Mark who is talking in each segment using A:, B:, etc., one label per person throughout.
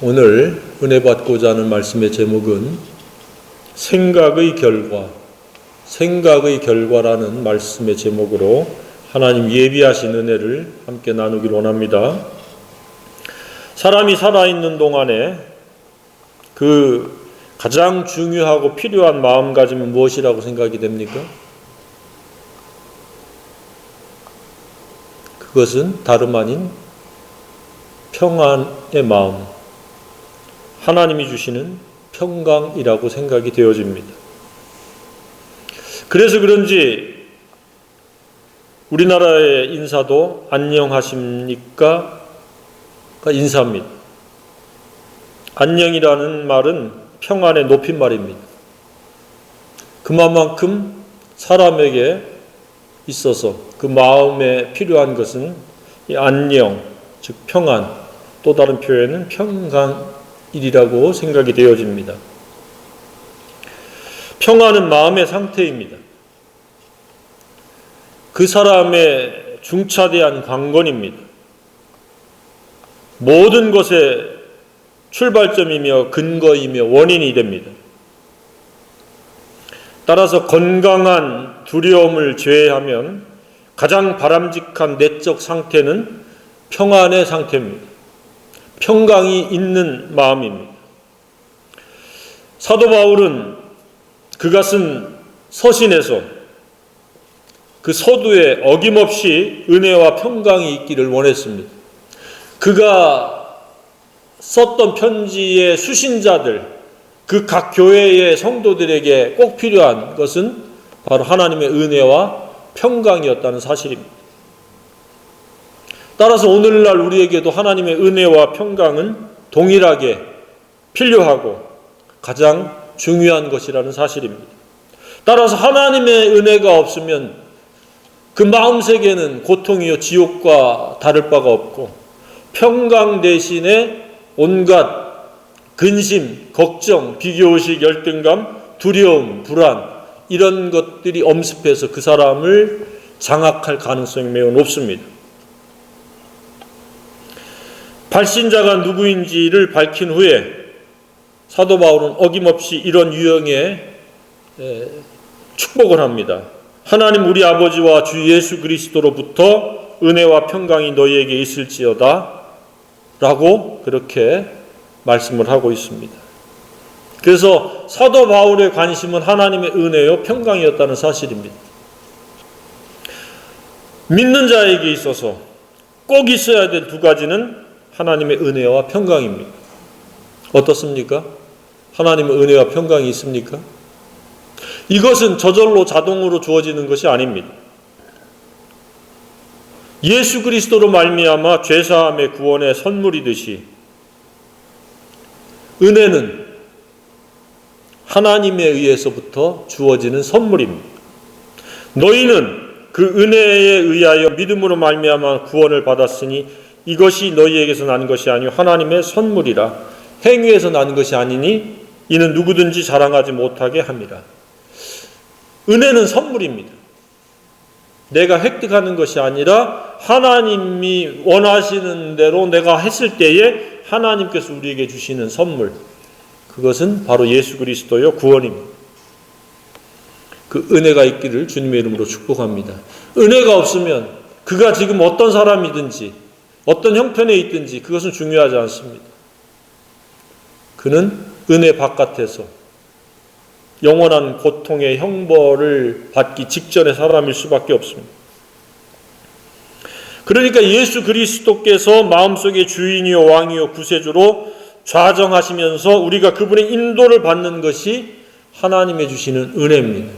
A: 오늘 은혜 받고자 하는 말씀의 제목은 생각의 결과라는 말씀의 제목으로 하나님 예비하신 은혜를 함께 나누기를 원합니다. 사람이 살아있는 동안에 그 가장 중요하고 필요한 마음가짐은 무엇이라고 생각이 됩니까? 그것은 다름 아닌 평안의 마음, 하나님이 주시는 평강이라고 생각이 되어집니다. 그래서 그런지 우리나라의 인사도 안녕하십니까? 인사입니다. 안녕이라는 말은 평안의 높임말입니다. 그만큼 사람에게 있어서 그 마음에 필요한 것은 이 안녕, 즉 평안, 또 다른 표현은 평강이라고 생각이 되어집니다. 평안은 마음의 상태입니다. 그 사람의 중차대한 관건입니다. 모든 것의 출발점이며 근거이며 원인이 됩니다. 따라서 건강한 두려움을 제외하면 가장 바람직한 내적 상태는 평안의 상태입니다. 평강이 있는 마음입니다. 사도 바울은 그가 쓴 서신에서 그 서두에 어김없이 은혜와 평강이 있기를 원했습니다. 그가 썼던 편지의 수신자들, 그 각 교회의 성도들에게 꼭 필요한 것은 바로 하나님의 은혜와 평강이었다는 사실입니다. 따라서 오늘날 우리에게도 하나님의 은혜와 평강은 동일하게 필요하고 가장 중요한 것이라는 사실입니다. 따라서 하나님의 은혜가 없으면 그 마음 세계는 고통이요 지옥과 다를 바가 없고 평강 대신에 온갖 근심, 걱정, 비교의식, 열등감, 두려움, 불안 이런 것들이 엄습해서 그 사람을 장악할 가능성이 매우 높습니다. 발신자가 누구인지를 밝힌 후에 사도 바울은 어김없이 이런 유형의 축복을 합니다. 하나님 우리 아버지와 주 예수 그리스도로부터 은혜와 평강이 너희에게 있을지어다 라고 그렇게 말씀을 하고 있습니다. 그래서 사도 바울의 관심은 하나님의 은혜요 평강이었다는 사실입니다. 믿는 자에게 있어서 꼭 있어야 될 두 가지는 하나님의 은혜와 평강입니다. 어떻습니까? 하나님의 은혜와 평강이 있습니까? 이것은 저절로 자동으로 주어지는 것이 아닙니다. 예수 그리스도로 말미암아 죄사함의 구원의 선물이듯이 은혜는 하나님에 의해서부터 주어지는 선물입니다. 너희는 그 은혜에 의하여 믿음으로 말미암아 구원을 받았으니 이것이 너희에게서 난 것이 아니요 하나님의 선물이라. 행위에서 난 것이 아니니 이는 누구든지 자랑하지 못하게 함이라. 은혜는 선물입니다. 내가 획득하는 것이 아니라 하나님이 원하시는 대로 내가 했을 때에 하나님께서 우리에게 주시는 선물, 그것은 바로 예수 그리스도요 구원입니다. 그 은혜가 있기를 주님의 이름으로 축복합니다. 은혜가 없으면 그가 지금 어떤 사람이든지 어떤 형편에 있든지 그것은 중요하지 않습니다. 그는 은혜 바깥에서 영원한 고통의 형벌을 받기 직전의 사람일 수밖에 없습니다. 그러니까 예수 그리스도께서 마음속의 주인이요 왕이요 구세주로 좌정하시면서 우리가 그분의 인도를 받는 것이 하나님의 주시는 은혜입니다.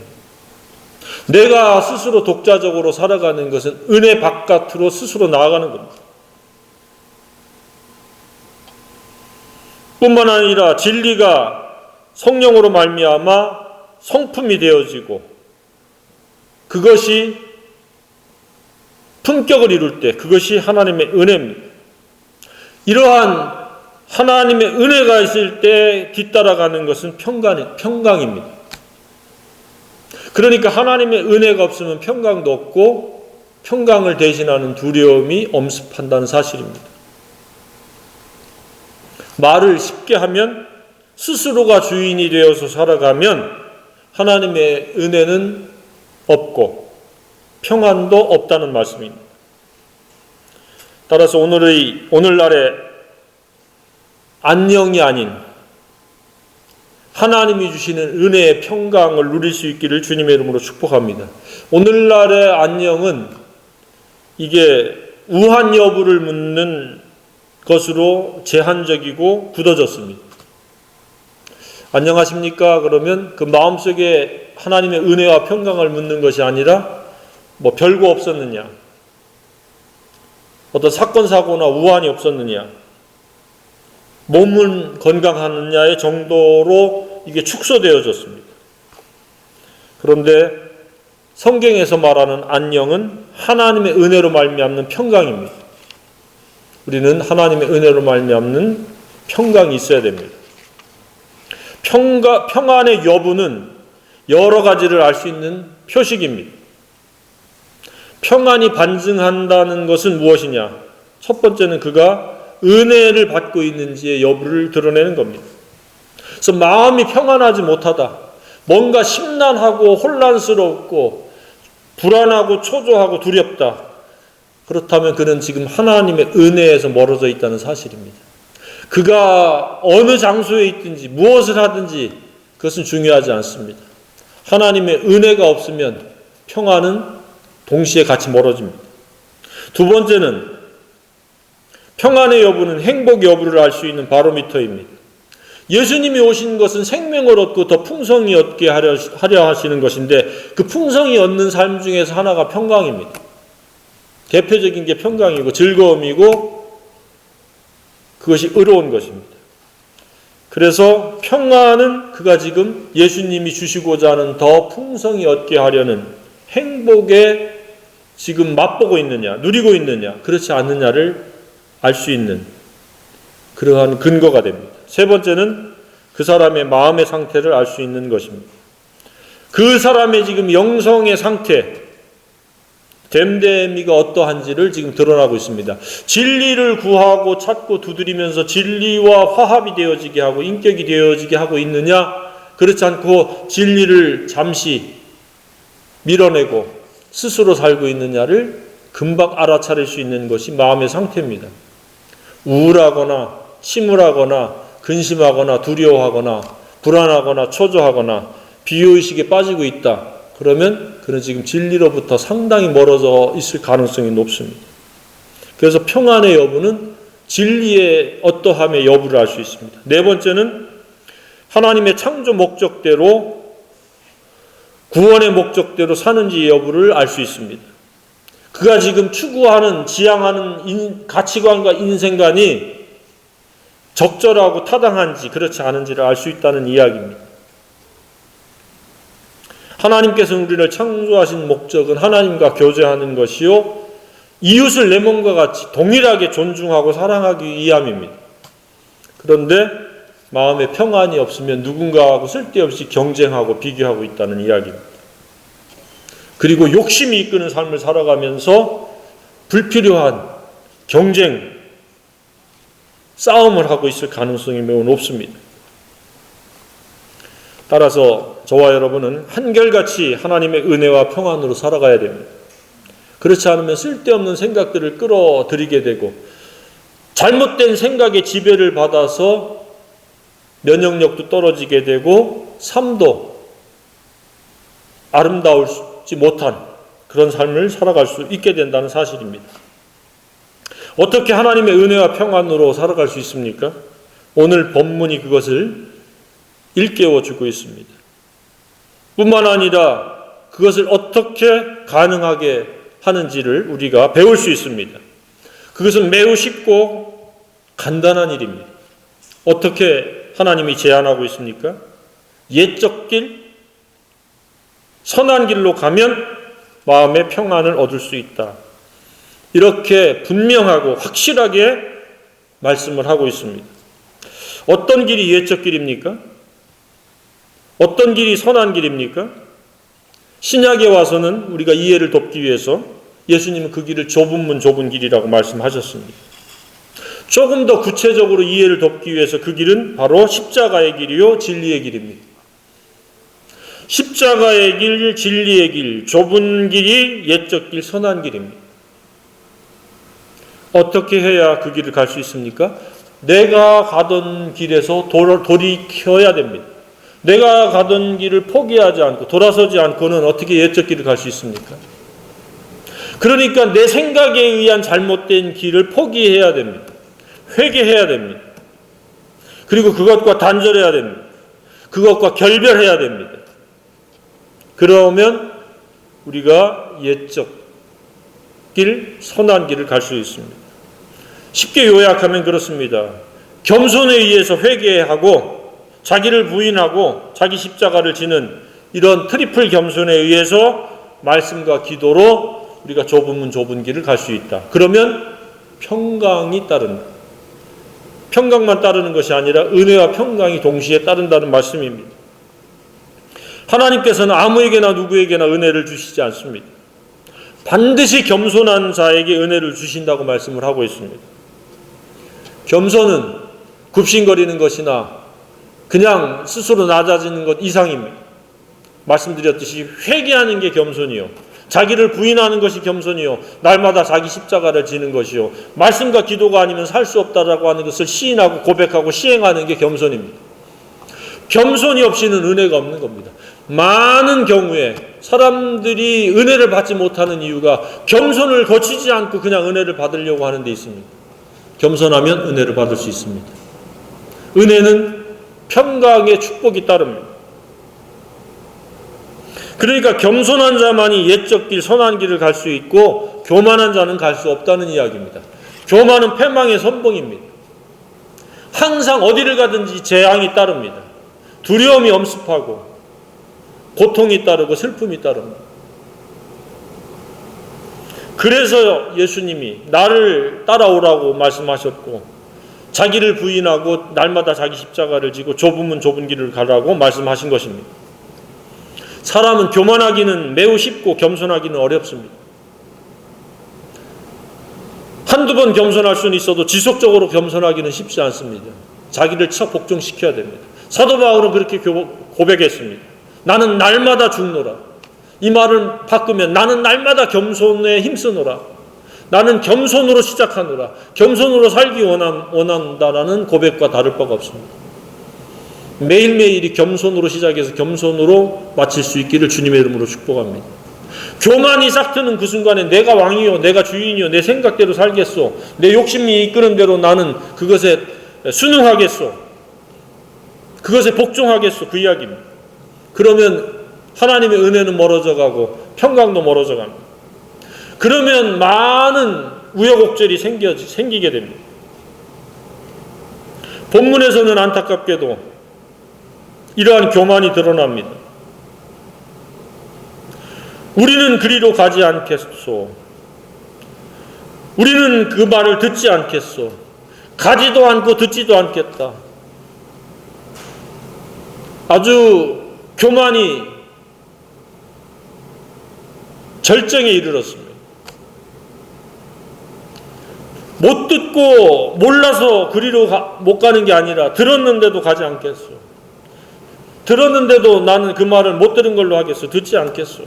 A: 내가 스스로 독자적으로 살아가는 것은 은혜 바깥으로 스스로 나아가는 겁니다. 뿐만 아니라 진리가 성령으로 말미암아 성품이 되어지고 그것이 품격을 이룰 때 그것이 하나님의 은혜입니다. 이러한 하나님의 은혜가 있을 때 뒤따라가는 것은 평강입니다. 그러니까 하나님의 은혜가 없으면 평강도 없고 평강을 대신하는 두려움이 엄습한다는 사실입니다. 말을 쉽게 하면 스스로가 주인이 되어서 살아가면 하나님의 은혜는 없고 평안도 없다는 말씀입니다. 따라서 오늘날의 안녕이 아닌 하나님이 주시는 은혜의 평강을 누릴 수 있기를 주님의 이름으로 축복합니다. 오늘날의 안녕은 이게 우한 여부를 묻는 것으로 제한적이고 굳어졌습니다. 안녕하십니까? 그러면 그 마음속에 하나님의 은혜와 평강을 묻는 것이 아니라 뭐 별거 없었느냐, 어떤 사건 사고나 우환이 없었느냐, 몸은 건강하느냐의 정도로 이게 축소되어졌습니다. 그런데 성경에서 말하는 안녕은 하나님의 은혜로 말미암는 평강입니다. 우리는 하나님의 은혜로 말미암는 평강이 있어야 됩니다. 평안의 여부는 여러 가지를 알 수 있는 표식입니다. 평안이 반증한다는 것은 무엇이냐? 첫 번째는 그가 은혜를 받고 있는지의 여부를 드러내는 겁니다. 그래서 마음이 평안하지 못하다, 뭔가 심란하고 혼란스럽고 불안하고 초조하고 두렵다, 그렇다면 그는 지금 하나님의 은혜에서 멀어져 있다는 사실입니다. 그가 어느 장소에 있든지 무엇을 하든지 그것은 중요하지 않습니다. 하나님의 은혜가 없으면 평안은 동시에 같이 멀어집니다. 두 번째는 평안의 여부는 행복 여부를 알 수 있는 바로미터입니다. 예수님이 오신 것은 생명을 얻고 더 풍성히 얻게 하려 하시는 것인데 그 풍성히 얻는 삶 중에서 하나가 평강입니다. 대표적인 게 평강이고 즐거움이고 그것이 의로운 것입니다. 그래서 평안은 그가 지금 예수님이 주시고자 하는 더 풍성히 얻게 하려는 행복에 지금 맛보고 있느냐, 누리고 있느냐, 그렇지 않느냐를 알 수 있는 그러한 근거가 됩니다. 세 번째는 그 사람의 마음의 상태를 알 수 있는 것입니다. 그 사람의 지금 영성의 상태, 됨됨이가 어떠한지를 지금 드러나고 있습니다. 진리를 구하고 찾고 두드리면서 진리와 화합이 되어지게 하고 인격이 되어지게 하고 있느냐, 그렇지 않고 진리를 잠시 밀어내고 스스로 살고 있느냐를 금방 알아차릴 수 있는 것이 마음의 상태입니다. 우울하거나 침울하거나 근심하거나 두려워하거나 불안하거나 초조하거나 비효의식에 빠지고 있다, 그러면 그는 지금 진리로부터 상당히 멀어져 있을 가능성이 높습니다. 그래서 평안의 여부는 진리의 어떠함의 여부를 알 수 있습니다. 네 번째는 하나님의 창조 목적대로, 구원의 목적대로 사는지 여부를 알 수 있습니다. 그가 지금 추구하는, 지향하는 가치관과 인생관이 적절하고 타당한지 그렇지 않은지를 알 수 있다는 이야기입니다. 하나님께서 우리를 창조하신 목적은 하나님과 교제하는 것이요, 이웃을 내 몸과 같이 동일하게 존중하고 사랑하기 위함입니다. 그런데 마음에 평안이 없으면 누군가하고 쓸데없이 경쟁하고 비교하고 있다는 이야기입니다. 그리고 욕심이 이끄는 삶을 살아가면서 불필요한 경쟁, 싸움을 하고 있을 가능성이 매우 높습니다. 따라서 저와 여러분은 한결같이 하나님의 은혜와 평안으로 살아가야 됩니다. 그렇지 않으면 쓸데없는 생각들을 끌어들이게 되고 잘못된 생각에 지배를 받아서 면역력도 떨어지게 되고 삶도 아름다울지 못한 그런 삶을 살아갈 수 있게 된다는 사실입니다. 어떻게 하나님의 은혜와 평안으로 살아갈 수 있습니까? 오늘 본문이 그것을 일깨워주고 있습니다. 뿐만 아니라 그것을 어떻게 가능하게 하는지를 우리가 배울 수 있습니다. 그것은 매우 쉽고 간단한 일입니다. 어떻게 하나님이 제안하고 있습니까? 옛적 길, 선한 길로 가면 마음의 평안을 얻을 수 있다. 이렇게 분명하고 확실하게 말씀을 하고 있습니다. 어떤 길이 옛적 길입니까? 어떤 길이 선한 길입니까? 신약에 와서는 우리가 이해를 돕기 위해서 예수님은 그 길을 좁은 문 좁은 길이라고 말씀하셨습니다. 조금 더 구체적으로 이해를 돕기 위해서 그 길은 바로 십자가의 길이요 진리의 길입니다. 십자가의 길, 진리의 길, 좁은 길이 옛적 길, 선한 길입니다. 어떻게 해야 그 길을 갈 수 있습니까? 내가 가던 길에서 돌이켜야 됩니다. 내가 가던 길을 포기하지 않고 돌아서지 않고는 어떻게 옛적 길을 갈 수 있습니까? 그러니까 내 생각에 의한 잘못된 길을 포기해야 됩니다. 회개해야 됩니다. 그리고 그것과 단절해야 됩니다. 그것과 결별해야 됩니다. 그러면 우리가 옛적 길, 선한 길을 갈 수 있습니다. 쉽게 요약하면 그렇습니다. 겸손에 의해서 회개하고 자기를 부인하고 자기 십자가를 지는 이런 트리플 겸손에 의해서 말씀과 기도로 우리가 좁은 길을 갈 수 있다. 그러면 평강이 따른다. 평강만 따르는 것이 아니라 은혜와 평강이 동시에 따른다는 말씀입니다. 하나님께서는 아무에게나 누구에게나 은혜를 주시지 않습니다. 반드시 겸손한 자에게 은혜를 주신다고 말씀을 하고 있습니다. 겸손은 굽신거리는 것이나 그냥 스스로 낮아지는 것 이상입니다. 말씀드렸듯이 회개하는 게 겸손이요, 자기를 부인하는 것이 겸손이요, 날마다 자기 십자가를 지는 것이요, 말씀과 기도가 아니면 살 수 없다라고 하는 것을 시인하고 고백하고 시행하는 게 겸손입니다. 겸손이 없이는 은혜가 없는 겁니다. 많은 경우에 사람들이 은혜를 받지 못하는 이유가 겸손을 거치지 않고 그냥 은혜를 받으려고 하는 데 있습니다. 겸손하면 은혜를 받을 수 있습니다. 은혜는 평강의 축복이 따릅니다. 그러니까 겸손한 자만이 옛적 길, 선한 길을 갈 수 있고 교만한 자는 갈 수 없다는 이야기입니다. 교만은 패망의 선봉입니다. 항상 어디를 가든지 재앙이 따릅니다. 두려움이 엄습하고 고통이 따르고 슬픔이 따릅니다. 그래서 예수님이 나를 따라오라고 말씀하셨고 자기를 부인하고 날마다 자기 십자가를 지고 좁은 길을 가라고 말씀하신 것입니다. 사람은 교만하기는 매우 쉽고 겸손하기는 어렵습니다. 한두 번 겸손할 수는 있어도 지속적으로 겸손하기는 쉽지 않습니다. 자기를 쳐 복종시켜야 됩니다. 사도 바울은 그렇게 고백했습니다. 나는 날마다 죽노라. 이 말을 바꾸면 나는 날마다 겸손에 힘쓰노라. 나는 겸손으로 시작하노라. 겸손으로 살기 원한다라는 고백과 다를 바가 없습니다. 매일매일이 겸손으로 시작해서 겸손으로 마칠 수 있기를 주님의 이름으로 축복합니다. 교만이 싹트는 그 순간에 내가 왕이요, 내가 주인이요, 내 생각대로 살겠소, 내 욕심이 이끄는 대로 나는 그것에 순응하겠소, 그것에 복종하겠소, 그 이야기입니다. 그러면 하나님의 은혜는 멀어져 가고 평강도 멀어져 갑니다. 그러면 많은 우여곡절이 생기게 됩니다. 본문에서는 안타깝게도 이러한 교만이 드러납니다. 우리는 그리로 가지 않겠소. 우리는 그 말을 듣지 않겠소. 가지도 않고 듣지도 않겠다. 아주 교만이 절정에 이르렀습니다. 못 듣고 몰라서 그리로 못 가는 게 아니라 들었는데도 가지 않겠소. 들었는데도 나는 그 말을 못 들은 걸로 하겠소. 듣지 않겠소.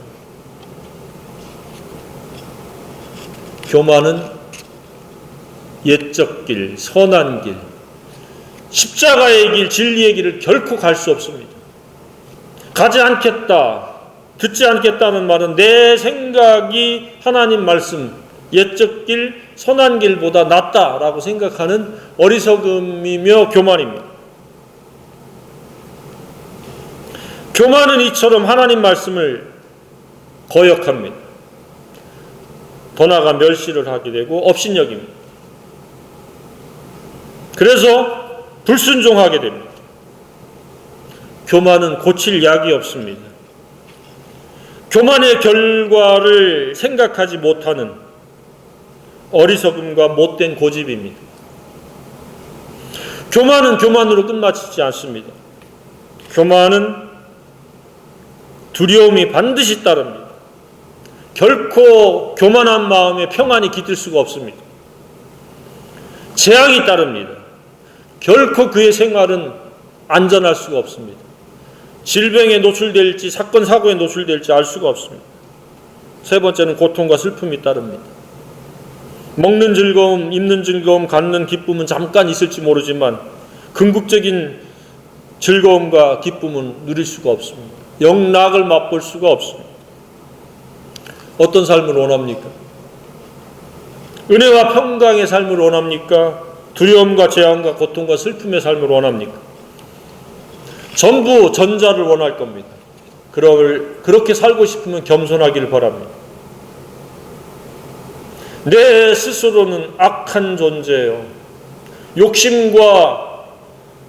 A: 교만은 옛적 길, 선한 길, 십자가의 길, 진리의 길을 결코 갈 수 없습니다. 가지 않겠다, 듣지 않겠다는 말은 내 생각이 하나님 말씀, 옛적 길, 선한 길보다 낫다라고 생각하는 어리석음이며 교만입니다. 교만은 이처럼 하나님 말씀을 거역합니다. 더 나아가 멸시를 하게 되고 업신여깁니다. 그래서 불순종하게 됩니다. 교만은 고칠 약이 없습니다. 교만의 결과를 생각하지 못하는 어리석음과 못된 고집입니다. 교만은 교만으로 끝마치지 않습니다. 교만은 두려움이 반드시 따릅니다. 결코 교만한 마음에 평안이 깃들 수가 없습니다. 재앙이 따릅니다. 결코 그의 생활은 안전할 수가 없습니다. 질병에 노출될지 사건 사고에 노출될지 알 수가 없습니다. 세 번째는 고통과 슬픔이 따릅니다. 먹는 즐거움, 입는 즐거움, 갖는 기쁨은 잠깐 있을지 모르지만 궁극적인 즐거움과 기쁨은 누릴 수가 없습니다. 영락을 맛볼 수가 없습니다. 어떤 삶을 원합니까? 은혜와 평강의 삶을 원합니까? 두려움과 재앙과 고통과 슬픔의 삶을 원합니까? 전부 전자를 원할 겁니다. 그렇게 살고 싶으면 겸손하기를 바랍니다. 내 스스로는 악한 존재예요. 욕심과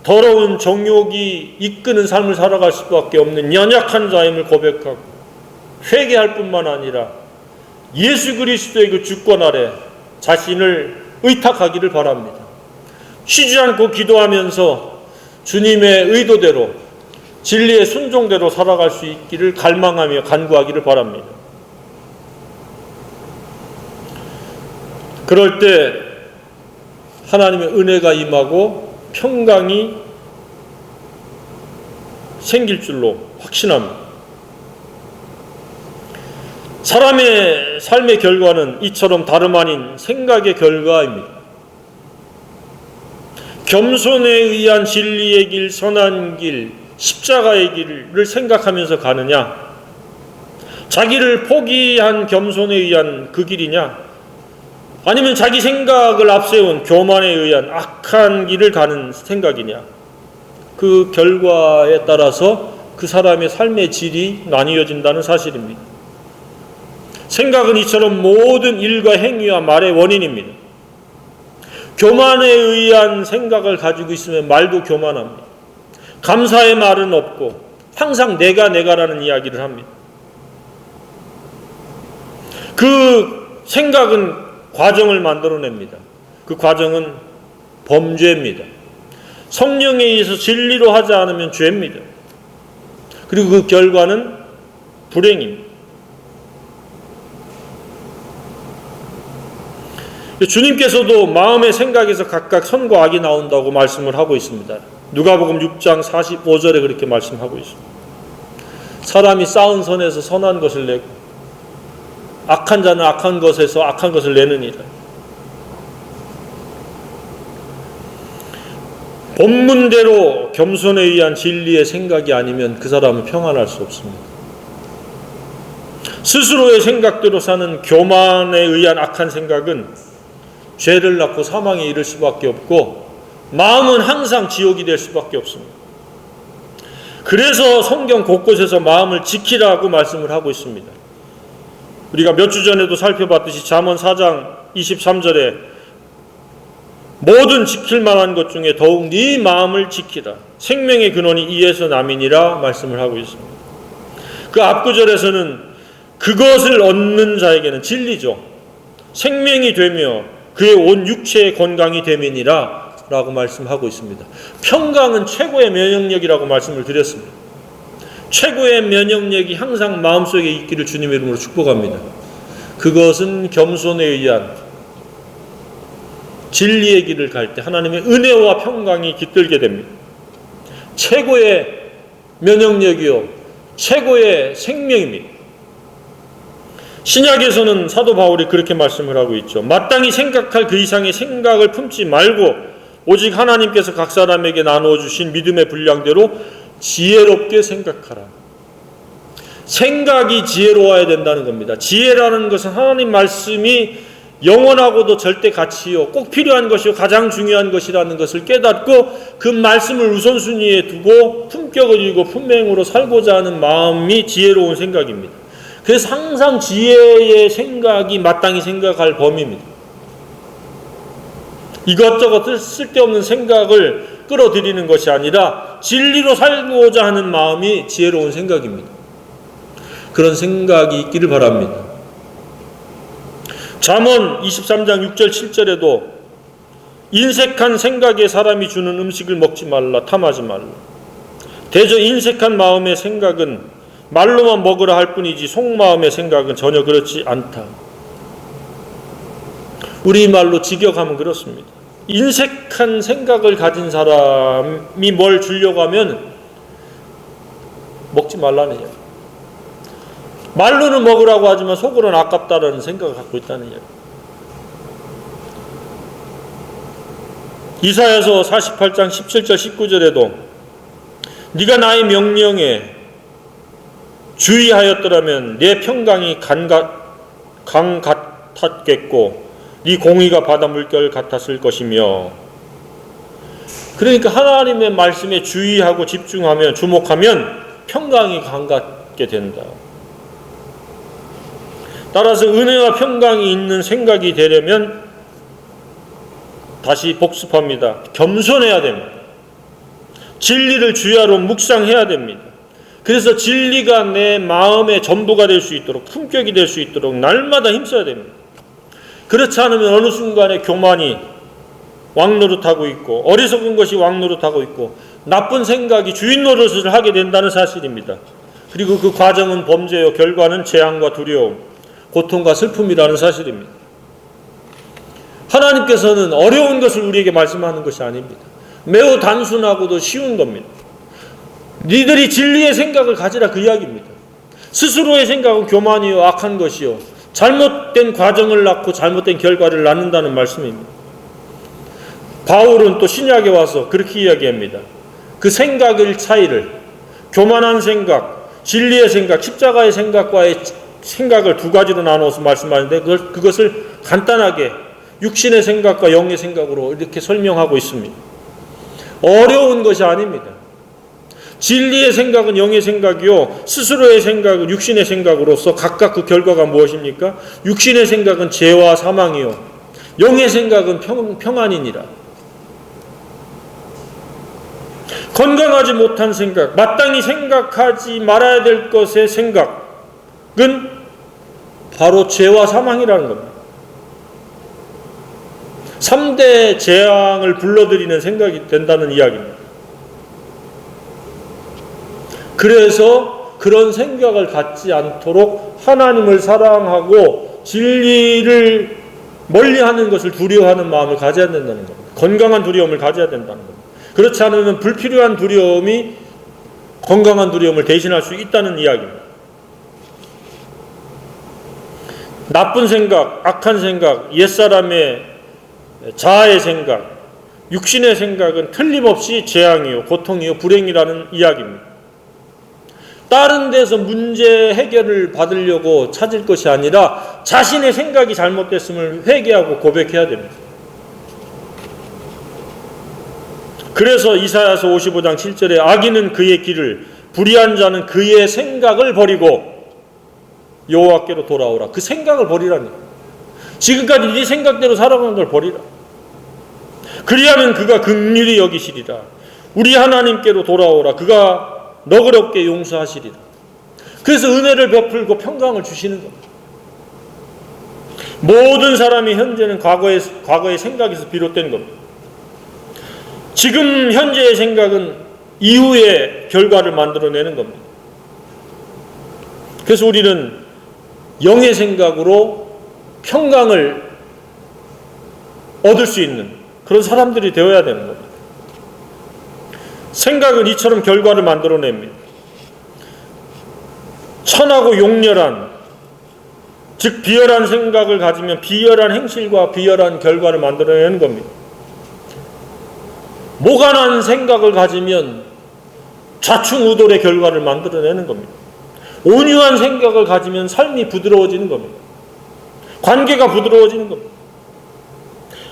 A: 더러운 정욕이 이끄는 삶을 살아갈 수밖에 없는 연약한 자임을 고백하고 회개할 뿐만 아니라 예수 그리스도의 그 주권 아래 자신을 의탁하기를 바랍니다. 쉬지 않고 기도하면서 주님의 의도대로 진리의 순종대로 살아갈 수 있기를 갈망하며 간구하기를 바랍니다. 그럴 때 하나님의 은혜가 임하고 평강이 생길 줄로 확신합니다. 사람의 삶의 결과는 이처럼 다름 아닌 생각의 결과입니다. 겸손에 의한 진리의 길, 선한 길, 십자가의 길을 생각하면서 가느냐, 자기를 포기한 겸손에 의한 그 길이냐, 아니면 자기 생각을 앞세운 교만에 의한 악한 길을 가는 생각이냐, 그 결과에 따라서 그 사람의 삶의 질이 나뉘어진다는 사실입니다. 생각은 이처럼 모든 일과 행위와 말의 원인입니다. 교만에 의한 생각을 가지고 있으면 말도 교만합니다. 감사의 말은 없고 항상 내가라는 이야기를 합니다. 그 생각은 과정을 만들어냅니다. 그 과정은 범죄입니다. 성령에 의해서 진리로 하지 않으면 죄입니다. 그리고 그 결과는 불행입니다. 주님께서도 마음의 생각에서 각각 선과 악이 나온다고 말씀을 하고 있습니다. 누가복음 6장 45절에 그렇게 말씀하고 있습니다. 사람이 쌓은 선에서 선한 것을 내고 악한 자는 악한 것에서 악한 것을 내느니라. 본문대로 겸손에 의한 진리의 생각이 아니면 그 사람은 평안할 수 없습니다. 스스로의 생각대로 사는 교만에 의한 악한 생각은 죄를 낳고 사망에 이를 수밖에 없고 마음은 항상 지옥이 될 수밖에 없습니다. 그래서 성경 곳곳에서 마음을 지키라고 말씀을 하고 있습니다. 우리가 몇 주 전에도 살펴봤듯이 잠언 4장 23절에 모든 지킬 만한 것 중에 더욱 네 마음을 지키라. 생명의 근원이 이에서 남이니라 말씀을 하고 있습니다. 그 앞구절에서는 그것을 얻는 자에게는 진리죠. 생명이 되며 그의 온 육체의 건강이 됨이니라 라고 말씀하고 있습니다. 평강은 최고의 면역력이라고 말씀을 드렸습니다. 최고의 면역력이 항상 마음속에 있기를 주님의 이름으로 축복합니다. 그것은 겸손에 의한 진리의 길을 갈 때 하나님의 은혜와 평강이 깃들게 됩니다. 최고의 면역력이요 최고의 생명입니다. 신약에서는 사도 바울이 그렇게 말씀을 하고 있죠. 마땅히 생각할 그 이상의 생각을 품지 말고 오직 하나님께서 각 사람에게 나누어 주신 믿음의 분량대로 지혜롭게 생각하라. 생각이 지혜로워야 된다는 겁니다. 지혜라는 것은 하나님 말씀이 영원하고도 절대 가치요 꼭 필요한 것이요 가장 중요한 것이라는 것을 깨닫고 그 말씀을 우선순위에 두고 품격을 이고 품행으로 살고자 하는 마음이 지혜로운 생각입니다. 그래서 항상 지혜의 생각이 마땅히 생각할 범위입니다. 이것저것 쓸데없는 생각을 끌어들이는 것이 아니라 진리로 살고자 하는 마음이 지혜로운 생각입니다. 그런 생각이 있기를 바랍니다. 잠언 23장 6절 7절에도 인색한 생각에 사람이 주는 음식을 먹지 말라, 탐하지 말라. 대저 인색한 마음의 생각은 말로만 먹으라 할 뿐이지 속마음의 생각은 전혀 그렇지 않다. 우리말로 직역하면 그렇습니다. 인색한 생각을 가진 사람이 뭘 주려고 하면 먹지 말라는 이야기. 말로는 먹으라고 하지만 속으로는 아깝다라는 생각을 갖고 있다는 이야기. 이사야서 48장 17절 19절에도 네가 나의 명령에 주의하였더라면 내 평강이 강 같았겠고 네 공의가 바다 물결 같았을 것이며. 그러니까 하나님의 말씀에 주의하고 집중하면, 주목하면 평강이 강 같게 된다. 따라서 은혜와 평강이 있는 생각이 되려면 다시 복습합니다. 겸손해야 됩니다. 진리를 주야로 묵상해야 됩니다. 그래서 진리가 내 마음의 전부가 될 수 있도록, 품격이 될 수 있도록 날마다 힘써야 됩니다. 그렇지 않으면 어느 순간에 교만이 왕노릇하고 있고, 어리석은 것이 왕노릇하고 있고, 나쁜 생각이 주인 노릇을 하게 된다는 사실입니다. 그리고 그 과정은 범죄요, 결과는 재앙과 두려움, 고통과 슬픔이라는 사실입니다. 하나님께서는 어려운 것을 우리에게 말씀하는 것이 아닙니다. 매우 단순하고도 쉬운 겁니다. 니들이 진리의 생각을 가지라, 그 이야기입니다. 스스로의 생각은 교만이요, 악한 것이요, 잘못된 과정을 낳고 잘못된 결과를 낳는다는 말씀입니다. 바울은 또 신약에 와서 그렇게 이야기합니다. 그 생각의 차이를, 교만한 생각, 진리의 생각, 십자가의 생각과의 생각을 두 가지로 나눠서 말씀하는데 그것을 간단하게 육신의 생각과 영의 생각으로 이렇게 설명하고 있습니다. 어려운 것이 아닙니다. 진리의 생각은 영의 생각이요, 스스로의 생각은 육신의 생각으로서 각각 그 결과가 무엇입니까? 육신의 생각은 죄와 사망이요, 영의 생각은 평안이니라. 건강하지 못한 생각, 마땅히 생각하지 말아야 될 것의 생각은 바로 죄와 사망이라는 겁니다. 3대 재앙을 불러들이는 생각이 된다는 이야기입니다. 그래서 그런 생각을 갖지 않도록 하나님을 사랑하고 진리를 멀리하는 것을 두려워하는 마음을 가져야 된다는 겁니다. 건강한 두려움을 가져야 된다는 겁니다. 그렇지 않으면 불필요한 두려움이 건강한 두려움을 대신할 수 있다는 이야기입니다. 나쁜 생각, 악한 생각, 옛사람의 자아의 생각, 육신의 생각은 틀림없이 재앙이요, 고통이요, 불행이라는 이야기입니다. 다른 데서 문제 해결을 받으려고 찾을 것이 아니라 자신의 생각이 잘못됐음을 회개하고 고백해야 됩니다. 그래서 이사야서 55장 7절에 악인은 그의 길을, 불의한 자는 그의 생각을 버리고 여호와께로 돌아오라. 그 생각을 버리라니. 지금까지 네 생각대로 살아가는 걸 버리라. 그리하면 그가 긍휼히 여기시리라. 우리 하나님께로 돌아오라. 그가 너그럽게 용서하시리라. 그래서 은혜를 베풀고 평강을 주시는 겁니다. 모든 사람이 현재는 과거의 생각에서 비롯된 겁니다. 지금 현재의 생각은 이후의 결과를 만들어내는 겁니다. 그래서 우리는 영의 생각으로 평강을 얻을 수 있는 그런 사람들이 되어야 되는 겁니다. 생각은 이처럼 결과를 만들어냅니다. 천하고 용렬한, 즉 비열한 생각을 가지면 비열한 행실과 비열한 결과를 만들어내는 겁니다. 모간한 생각을 가지면 좌충우돌의 결과를 만들어내는 겁니다. 온유한 생각을 가지면 삶이 부드러워지는 겁니다. 관계가 부드러워지는 겁니다.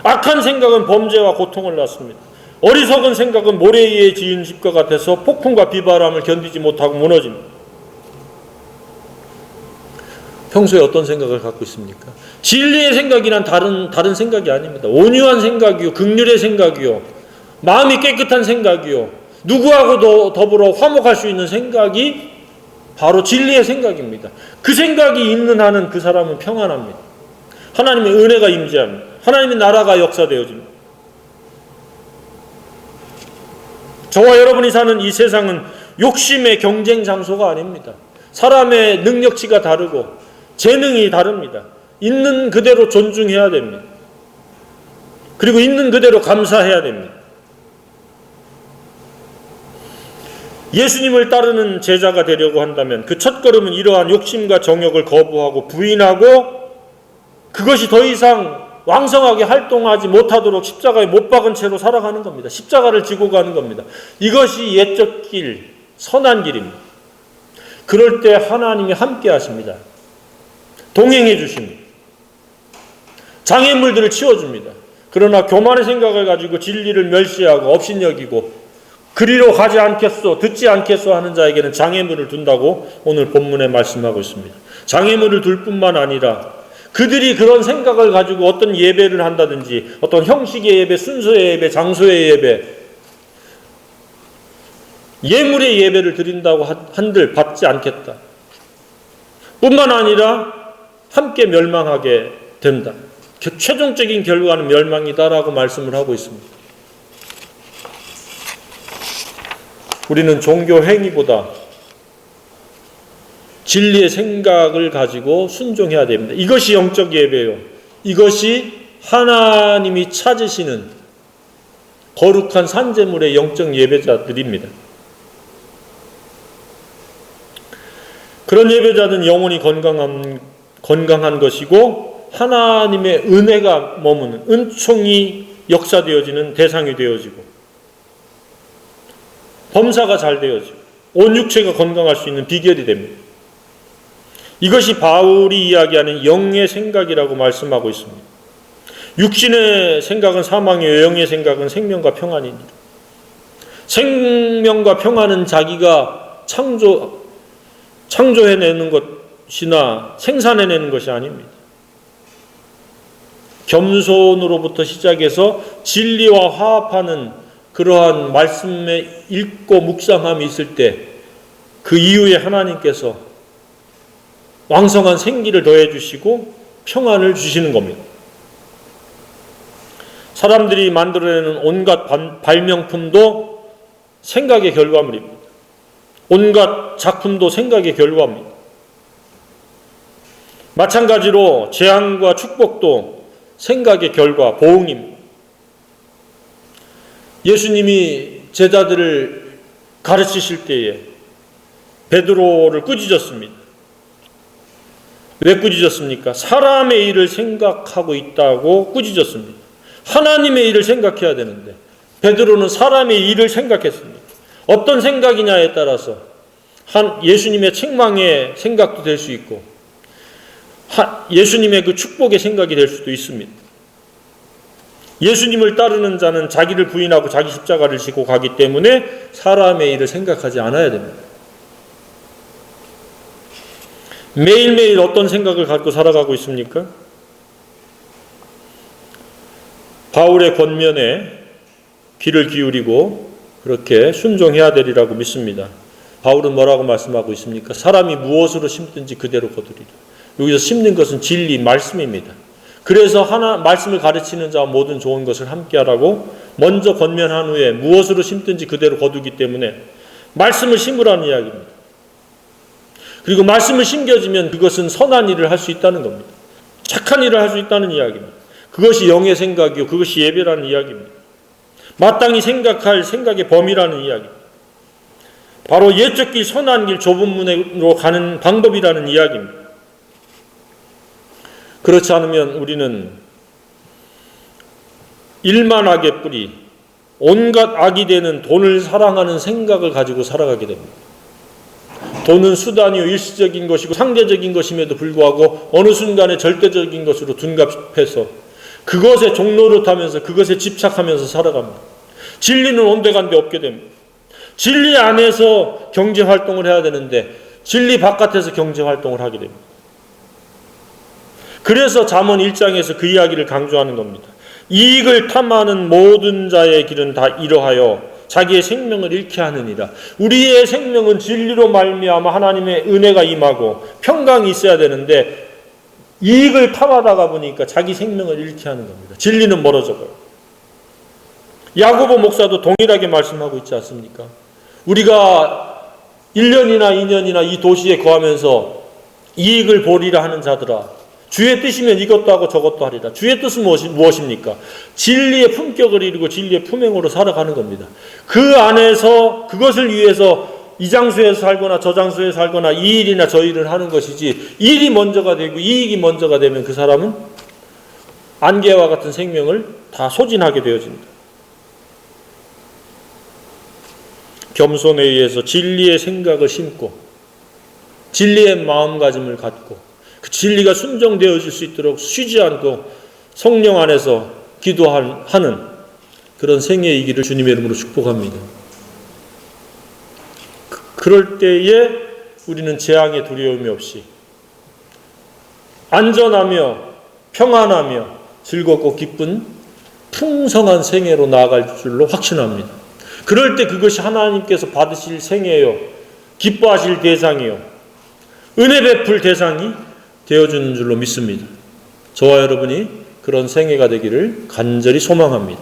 A: 악한 생각은 범죄와 고통을 낳습니다. 어리석은 생각은 모래 위에 지은 집과 같아서 폭풍과 비바람을 견디지 못하고 무너집니다. 평소에 어떤 생각을 갖고 있습니까? 진리의 생각이란 다른 생각이 아닙니다. 온유한 생각이요, 긍휼의 생각이요, 마음이 깨끗한 생각이요, 누구하고도 더불어 화목할 수 있는 생각이 바로 진리의 생각입니다. 그 생각이 있는 한은 그 사람은 평안합니다. 하나님의 은혜가 임재합니다. 하나님의 나라가 역사되어집니다. 저와 여러분이 사는 이 세상은 욕심의 경쟁 장소가 아닙니다. 사람의 능력치가 다르고 재능이 다릅니다. 있는 그대로 존중해야 됩니다. 그리고 있는 그대로 감사해야 됩니다. 예수님을 따르는 제자가 되려고 한다면 그 첫걸음은 이러한 욕심과 정욕을 거부하고 부인하고 그것이 더 이상 왕성하게 활동하지 못하도록 십자가에 못 박은 채로 살아가는 겁니다. 십자가를 지고 가는 겁니다. 이것이 옛적 길, 선한 길입니다. 그럴 때 하나님이 함께 하십니다. 동행해 주십니다. 장애물들을 치워줍니다. 그러나 교만의 생각을 가지고 진리를 멸시하고 업신여기고 그리로 가지 않겠소, 듣지 않겠소 하는 자에게는 장애물을 둔다고 오늘 본문에 말씀하고 있습니다. 장애물을 둘 뿐만 아니라 그들이 그런 생각을 가지고 어떤 예배를 한다든지 어떤 형식의 예배, 순서의 예배, 장소의 예배, 예물의 예배를 드린다고 한들 받지 않겠다. 뿐만 아니라 함께 멸망하게 된다. 최종적인 결과는 멸망이다라고 말씀을 하고 있습니다. 우리는 종교 행위보다 진리의 생각을 가지고 순종해야 됩니다. 이것이 영적 예배예요. 이것이 하나님이 찾으시는 거룩한 산제물의 영적 예배자들입니다. 그런 예배자는 영혼이 건강한 것이고 하나님의 은혜가 머무는 은총이 역사되어지는 대상이 되어지고 범사가 잘 되어지고 온 육체가 건강할 수 있는 비결이 됩니다. 이것이 바울이 이야기하는 영의 생각이라고 말씀하고 있습니다. 육신의 생각은 사망이요 영의 생각은 생명과 평안이니라. 생명과 평안은 자기가 창조해내는 것이나 생산해내는 것이 아닙니다. 겸손으로부터 시작해서 진리와 화합하는 그러한 말씀에 읽고 묵상함이 있을 때 그 이후에 하나님께서 왕성한 생기를 더해 주시고 평안을 주시는 겁니다. 사람들이 만들어내는 온갖 발명품도 생각의 결과물입니다. 온갖 작품도 생각의 결과입니다. 마찬가지로 재앙과 축복도 생각의 결과, 보응입니다. 예수님이 제자들을 가르치실 때에 베드로를 꾸짖었습니다. 왜 꾸짖었습니까? 사람의 일을 생각하고 있다고 꾸짖었습니다. 하나님의 일을 생각해야 되는데 베드로는 사람의 일을 생각했습니다. 어떤 생각이냐에 따라서 예수님의 책망의 생각도 될 수 있고 예수님의 그 축복의 생각이 될 수도 있습니다. 예수님을 따르는 자는 자기를 부인하고 자기 십자가를 지고 가기 때문에 사람의 일을 생각하지 않아야 됩니다. 매일매일 어떤 생각을 갖고 살아가고 있습니까? 바울의 권면에 귀를 기울이고 그렇게 순종해야 되리라고 믿습니다. 바울은 뭐라고 말씀하고 있습니까? 사람이 무엇으로 심든지 그대로 거두리라. 여기서 심는 것은 진리, 말씀입니다. 그래서 말씀을 가르치는 자와 모든 좋은 것을 함께하라고 먼저 권면한 후에 무엇으로 심든지 그대로 거두기 때문에 말씀을 심으라는 이야기입니다. 그리고 말씀을 심겨지면 그것은 선한 일을 할 수 있다는 겁니다. 착한 일을 할 수 있다는 이야기입니다. 그것이 영의 생각이요 그것이 예배라는 이야기입니다. 마땅히 생각할 생각의 범위라는 이야기입니다. 바로 옛적 길, 선한 길, 좁은 문으로 가는 방법이라는 이야기입니다. 그렇지 않으면 우리는 일만 악의 뿌리, 온갖 악이 되는 돈을 사랑하는 생각을 가지고 살아가게 됩니다. 돈은 수단이요 일시적인 것이고 상대적인 것임에도 불구하고 어느 순간에 절대적인 것으로 둔갑해서 그것에 종노릇하면서 그것에 집착하면서 살아갑니다. 진리는 온데간데 없게 됩니다. 진리 안에서 경제활동을 해야 되는데 진리 바깥에서 경제활동을 하게 됩니다. 그래서 잠언 1장에서 그 이야기를 강조하는 겁니다. 이익을 탐하는 모든 자의 길은 다 이러하여 자기의 생명을 잃게 하느니라. 우리의 생명은 진리로 말미암아 하나님의 은혜가 임하고 평강이 있어야 되는데 이익을 탐하다가 보니까 자기 생명을 잃게 하는 겁니다. 진리는 멀어져가요. 야고보 목사도 동일하게 말씀하고 있지 않습니까? 우리가 1년이나 2년이나 이 도시에 거하면서 이익을 보리라 하는 자들아, 주의 뜻이면 이것도 하고 저것도 하리라. 주의 뜻은 무엇입니까? 진리의 품격을 이루고 진리의 품행으로 살아가는 겁니다. 그 안에서 그것을 위해서 이 장소에서 살거나 저 장소에 살거나 이 일이나 저 일을 하는 것이지, 일이 먼저가 되고 이익이 먼저가 되면 그 사람은 안개와 같은 생명을 다 소진하게 되어집니다. 겸손에 의해서 진리의 생각을 심고 진리의 마음가짐을 갖고 그 진리가 순종되어질 수 있도록 쉬지 않고 성령 안에서 기도하는 그런 생애이기를 주님의 이름으로 축복합니다. 그럴 때에 우리는 재앙의 두려움이 없이 안전하며 평안하며 즐겁고 기쁜 풍성한 생애로 나아갈 줄로 확신합니다. 그럴 때 그것이 하나님께서 받으실 생애요, 기뻐하실 대상이요, 은혜 베풀 대상이 되어주는 줄로 믿습니다. 저와 여러분이 그런 생애가 되기를 간절히 소망합니다.